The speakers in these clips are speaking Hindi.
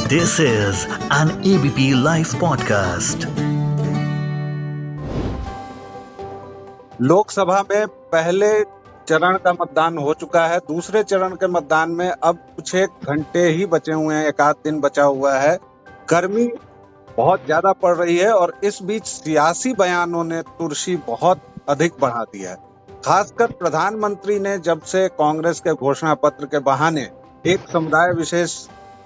This is an ABP Life podcast. Lok Sabha में पहले चरण का मतदान हो चुका है। दूसरे चरण के मतदान में अब कुछ एक घंटे ही बचे हुए हैं, एक आध दिन बचा हुआ है। गर्मी बहुत ज्यादा पड़ रही है और इस बीच सियासी बयानों ने तुर्शी बहुत अधिक बढ़ा दी है। खासकर प्रधानमंत्री ने जब से कांग्रेस के घोषणा पत्र के बहाने एक समुदाय विशेष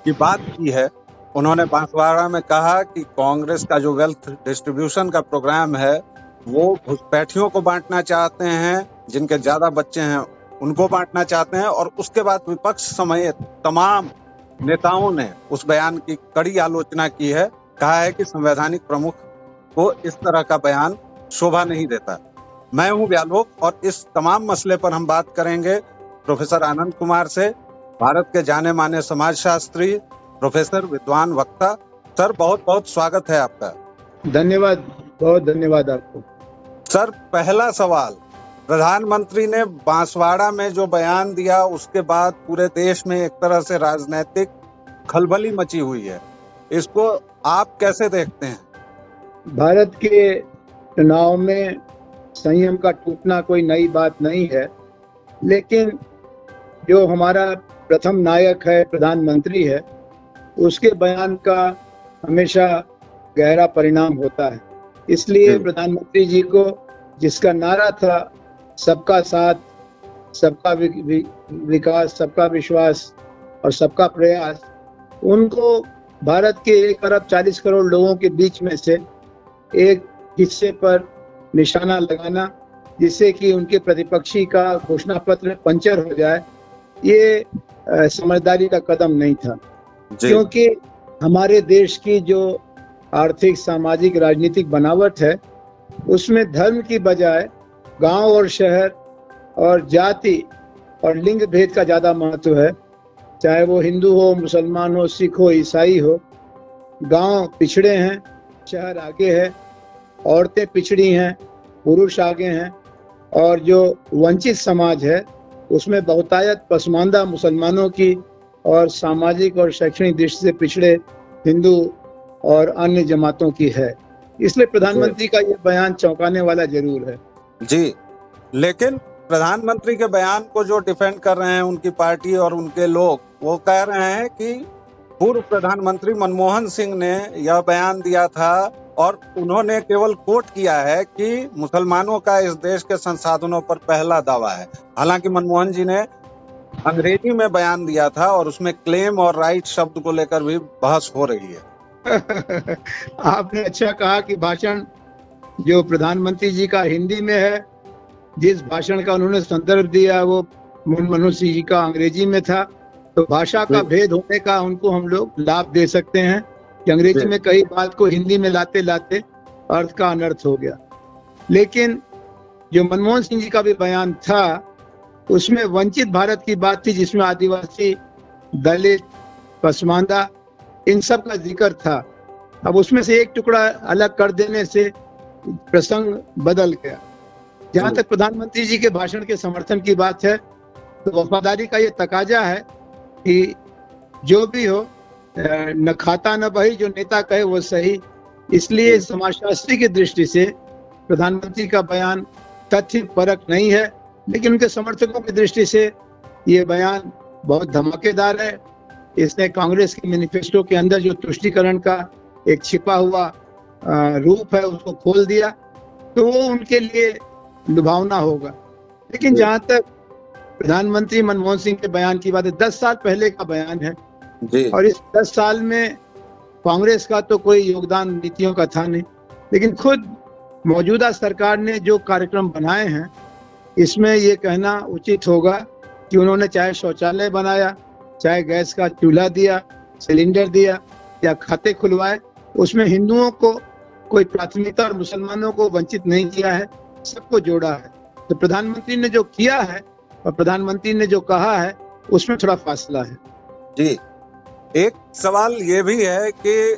की बात की है, उन्होंने बांसवाड़ा में कहा कि कांग्रेस का जो वेल्थ डिस्ट्रीब्यूशन का प्रोग्राम है वो घुसपैठियों को बांटना चाहते हैं, जिनके ज्यादा बच्चे हैं उनको बांटना चाहते हैं। और उसके बाद विपक्ष समेत तमाम नेताओं ने उस बयान की कड़ी आलोचना की है। कहा है कि संवैधानिक प्रमुख को इस तरह का बयान शोभा नहीं देता। मैं हूं व्यालोक और इस तमाम मसले पर हम बात करेंगे प्रोफेसर आनंद कुमार से, भारत के जाने माने समाजशास्त्री, प्रोफेसर, विद्वान, वक्ता। सर, बहुत बहुत स्वागत है आपका। धन्यवाद, बहुत धन्यवाद आपको। सर, पहला सवाल, प्रधानमंत्री ने बांसवाड़ा में जो बयान दिया उसके बाद पूरे देश में एक तरह से राजनीतिक खलबली मची हुई है, इसको आप कैसे देखते हैं? भारत के चुनाव में संयम का टूटना कोई नई बात नहीं है, लेकिन जो हमारा प्रथम नायक है, प्रधानमंत्री है, उसके बयान का हमेशा गहरा परिणाम होता है। इसलिए प्रधानमंत्री जी को, जिसका नारा था सबका साथ, सबका विकास, सबका विश्वास और सबका प्रयास, उनको भारत के 1 अरब 40 करोड़ लोगों के बीच में से एक हिस्से पर निशाना लगाना, जिससे कि उनके प्रतिपक्षी का घोषणा पत्र पंचर हो जाए, ये समझदारी का कदम नहीं था। क्योंकि हमारे देश की जो आर्थिक, सामाजिक, राजनीतिक बनावट है, उसमें धर्म की बजाय गांव और शहर और जाति और लिंग भेद का ज़्यादा महत्व है। चाहे वो हिंदू हो, मुसलमान हो, सिख हो, ईसाई हो। गांव पिछड़े हैं, शहर आगे है, औरतें पिछड़ी हैं, पुरुष आगे हैं, और जो वंचित समाज है उसमें बहुतायत पसमानदा मुसलमानों की और सामाजिक और शैक्षणिक दृष्टि से पिछड़े हिंदू और अन्य जमातों की है। इसलिए प्रधानमंत्री का ये बयान चौंकाने वाला जरूर है। जी, लेकिन प्रधानमंत्री के बयान को जो डिफेंड कर रहे हैं उनकी पार्टी और उनके लोग, वो कह रहे हैं कि पूर्व प्रधानमंत्री मनमोहन सिंह ने यह बयान दिया था और उन्होंने केवल कोट किया है कि मुसलमानों का इस देश के संसाधनों पर पहला दावा है। हालांकि मनमोहन जी ने अंग्रेजी में बयान दिया था और उसमें क्लेम और राइट शब्द को लेकर भी बहस हो रही है। आपने अच्छा कहा कि भाषण जो प्रधानमंत्री जी का हिंदी में है, जिस भाषण का उन्होंने संदर्भ दिया वो मनमोहन सिंह जी का अंग्रेजी में था। तो भाषा का भेद होने का उनको हम लोग लाभ दे सकते हैं कि अंग्रेजी में कई बात को हिंदी में लाते लाते अर्थ का अनर्थ हो गया। लेकिन जो मनमोहन सिंह जी का भी बयान था, उसमें वंचित भारत की बात थी, जिसमें आदिवासी, दलित, पसमानदा, इन सब का जिक्र था। अब उसमें से एक टुकड़ा अलग कर देने से प्रसंग बदल गया। जहां तक प्रधानमंत्री जी के भाषण के समर्थन की बात है, तो वफादारी का ये तकाजा है कि जो भी हो, न खाता न बही, जो नेता कहे वो सही। इसलिए समाजशास्त्री की दृष्टि से प्रधानमंत्री का बयान तथ्य परक नहीं है, लेकिन उनके समर्थकों की दृष्टि से ये बयान बहुत धमाकेदार है। इसने कांग्रेस के मैनिफेस्टो के अंदर जो तुष्टीकरण का एक छिपा हुआ रूप है उसको खोल दिया, तो वो उनके लिए लुभावना होगा। लेकिन जहां तक प्रधानमंत्री मनमोहन सिंह के बयान की बात है, 10 साल पहले का बयान है जी। और इस 10 साल में कांग्रेस का तो कोई योगदान नीतियों का था नहीं, लेकिन खुद मौजूदा सरकार ने जो कार्यक्रम बनाए हैं, इसमें ये कहना उचित होगा कि उन्होंने चाहे शौचालय बनाया, चाहे गैस का चूल्हा दिया, सिलेंडर दिया या खाते खुलवाए, उसमें हिंदुओं को कोई प्राथमिकता और मुसलमानों को वंचित नहीं किया है, सबको जोड़ा है। तो प्रधानमंत्री ने जो किया है और प्रधानमंत्री ने जो कहा है, उसमें थोड़ा फासला है। जी, एक सवाल ये भी है कि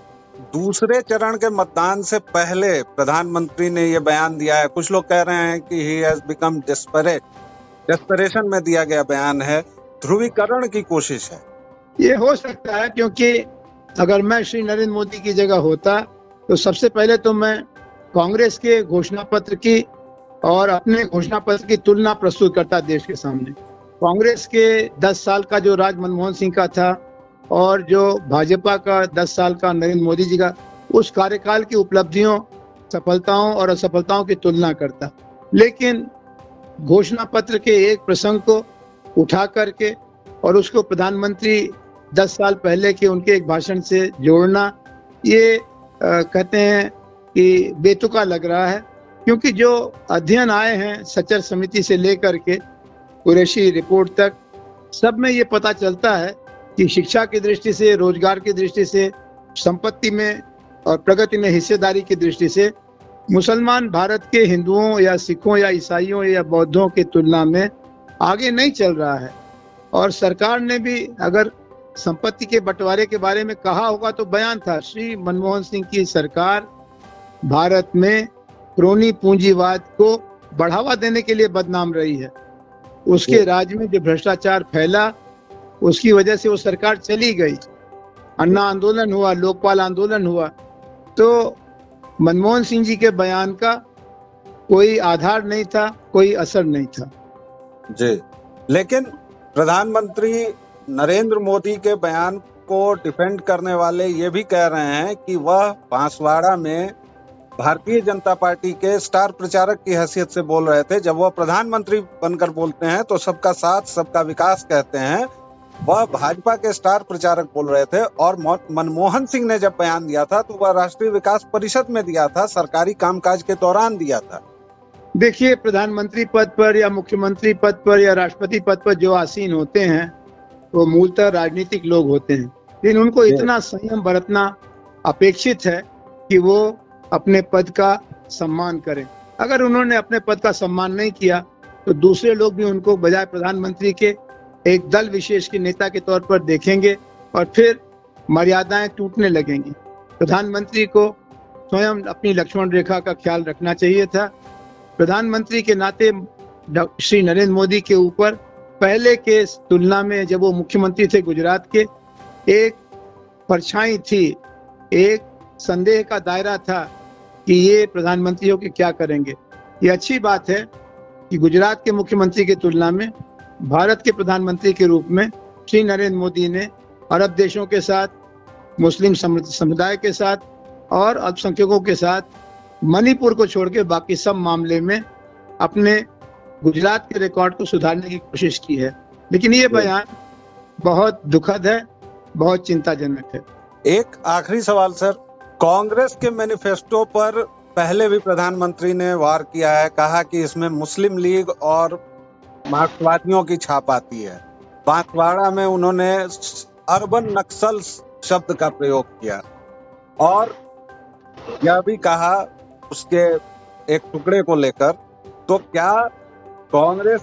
दूसरे चरण के मतदान से पहले प्रधानमंत्री ने ये बयान दिया है। कुछ लोग कह रहे हैं कि he has become desperate, desperation में दिया गया बयान है, ध्रुवीकरण की कोशिश है। ये हो सकता है, क्योंकि अगर मैं श्री नरेंद्र मोदी की जगह होता तो सबसे पहले तो मैं कांग्रेस के घोषणा पत्र की और अपने घोषणा पत्र की तुलना प्रस्तुत करता देश के सामने। कांग्रेस के 10 साल का जो राज मनमोहन सिंह का था और जो भाजपा का 10 साल का नरेंद्र मोदी जी का, उस कार्यकाल की उपलब्धियों, सफलताओं और असफलताओं की तुलना करता। लेकिन घोषणा पत्र के एक प्रसंग को उठा करके और उसको प्रधानमंत्री 10 साल पहले के उनके एक भाषण से जोड़ना, ये कहते हैं कि बेतुका लग रहा है। क्योंकि जो अध्ययन आए हैं सचर समिति से लेकर के कुरैशी रिपोर्ट तक, सब में ये पता चलता है कि शिक्षा की दृष्टि से, रोजगार की दृष्टि से, संपत्ति में और प्रगति में हिस्सेदारी की दृष्टि से मुसलमान भारत के हिंदुओं या सिखों या ईसाइयों या बौद्धों की तुलना में आगे नहीं चल रहा है। और सरकार ने भी अगर संपत्ति के बंटवारे के बारे में कहा होगा तो बयान था, श्री मनमोहन सिंह की सरकार भारत में क्रोनी पूंजीवाद को बढ़ावा देने के लिए बदनाम रही है। उसके राज में जो भ्रष्टाचार फैला, उसकी वजह से वो सरकार चली गई। अन्ना आंदोलन हुआ, लोकपाल आंदोलन हुआ, तो मनमोहन सिंह जी के बयान का कोई आधार नहीं था, कोई असर नहीं था। जी, लेकिन प्रधानमंत्री नरेंद्र मोदी के बयान को डिफेंड करने वाले ये भी कह रहे हैं कि वह बांसवाड़ा में भारतीय जनता पार्टी के स्टार प्रचारक की हैसियत से बोल रहे थे। जब वह प्रधानमंत्री बनकर बोलते हैं तो सबका साथ सबका विकास कहते हैं, वह भाजपा के स्टार प्रचारक बोल रहे थे। और मनमोहन सिंह ने जब बयान दिया था तो वह राष्ट्रीय विकास परिषद में दिया था, सरकारी कामकाज के दौरान दिया था। देखिए, प्रधानमंत्री पद पर या मुख्यमंत्री पद पर या राष्ट्रपति पद पर जो आसीन होते हैं वो मूलतः राजनीतिक लोग होते हैं, लेकिन उनको इतना संयम बरतना अपेक्षित है कि वो अपने पद का सम्मान करें। अगर उन्होंने अपने पद का सम्मान नहीं किया तो दूसरे लोग भी उनको बजाय प्रधानमंत्री के एक दल विशेष के नेता के तौर पर देखेंगे और फिर मर्यादाएं टूटने लगेंगी। प्रधानमंत्री को स्वयं अपनी लक्ष्मण रेखा का ख्याल रखना चाहिए था। प्रधानमंत्री के नाते श्री नरेंद्र मोदी के ऊपर पहले के तुलना में, जब वो मुख्यमंत्री थे गुजरात के, एक परछाई थी, एक संदेह का दायरा था कि ये प्रधानमंत्री हो के क्या करेंगे। ये अच्छी बात है कि गुजरात के मुख्यमंत्री की तुलना में भारत के प्रधानमंत्री के रूप में श्री नरेंद्र मोदी ने अरब देशों के साथ, मुस्लिम समुदाय के साथ और अल्पसंख्यकों के साथ मणिपुर को छोड़ के बाकी सब मामले में अपने गुजरात के रिकॉर्ड को सुधारने की कोशिश की है। लेकिन ये बयान बहुत दुखद है, बहुत चिंताजनक है। एक आखिरी सवाल सर, कांग्रेस के मैनिफेस्टो पर पहले भी प्रधानमंत्री ने वार किया है, कहा कि इसमें मुस्लिम लीग और मार्क्सवादियों की छाप आती है। बांसवाड़ा में उन्होंने अर्बन नक्सल शब्द का प्रयोग किया और यह भी कहा उसके एक टुकड़े को लेकर, तो क्या कांग्रेस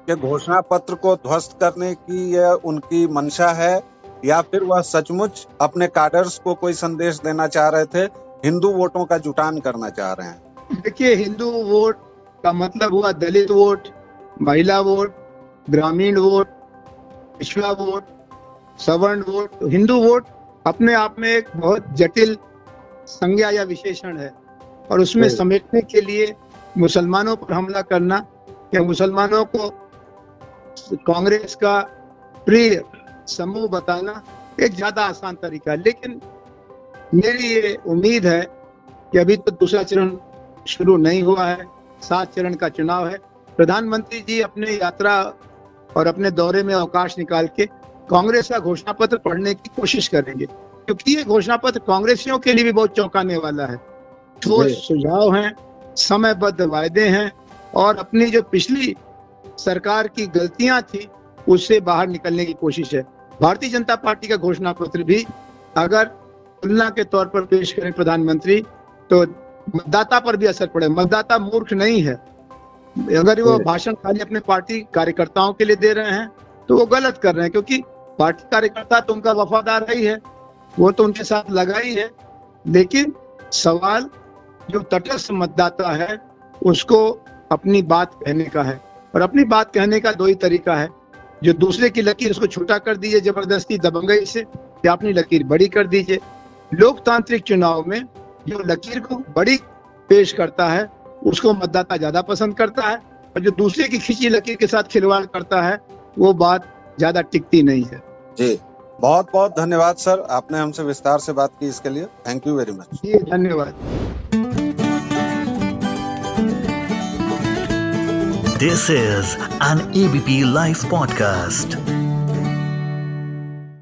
के घोषणा पत्र को ध्वस्त करने की यह उनकी मंशा है या फिर वह सचमुच अपने कैडर्स को कोई संदेश देना चाह रहे थे, हिंदू वोटों का जुटान करना चाह रहे हैं? देखिए, हिंदू वोट का मतलब हुआ दलित वोट, महिला वोट, ग्रामीण वोट, पिछड़ा वोट, सवर्ण वोट। हिंदू वोट अपने आप में एक बहुत जटिल संज्ञा या विशेषण है और उसमें समेटने के लिए मुसलमानों पर हमला करना या मुसलमानों को कांग्रेस का प्रिय समूह बताना एक ज्यादा आसान तरीका है। लेकिन मेरी ये उम्मीद है कि अभी तो दूसरा चरण शुरू नहीं हुआ है, 7 चरण का चुनाव है। प्रधानमंत्री जी अपने यात्रा और अपने दौरे में अवकाश निकाल के कांग्रेस का घोषणा पत्र पढ़ने की कोशिश करेंगे, क्योंकि ये घोषणा पत्र कांग्रेसियों के लिए भी बहुत चौंकाने वाला है। ठोस सुझाव हैं, समयबद्ध वायदे हैं और अपनी जो पिछली सरकार की गलतियां थी उससे बाहर निकलने की कोशिश है। भारतीय जनता पार्टी का घोषणा पत्र भी अगर तुलना के तौर पर पेश करें प्रधानमंत्री, तो मतदाता पर भी असर पड़े। मतदाता मूर्ख नहीं है। अगर वो भाषण खाली अपने पार्टी कार्यकर्ताओं के लिए दे रहे हैं तो वो गलत कर रहे हैं, क्योंकि पार्टी कार्यकर्ता तो उनका वफादार ही है, वो तो उनके साथ लगा ही है। लेकिन सवाल जो तटस्थ मतदाता है उसको अपनी बात कहने का है, और अपनी बात कहने का 2 ही तरीका है। जो दूसरे की लकीर उसको छोटा कर दीजिए जबरदस्ती दबंगई से, कि अपनी लकीर बड़ी कर दीजिए। लोकतांत्रिक चुनाव में जो लकीर को बड़ी पेश करता है उसको मतदाता ज्यादा पसंद करता है, और जो दूसरे की खींची लकीर के साथ खिलवाड़ करता है वो बात ज्यादा टिकती नहीं है। जी, बहुत बहुत धन्यवाद सर, आपने हमसे विस्तार से बात की, इसके लिए थैंक यू वेरी मच। जी धन्यवाद। This is an ABP Life podcast.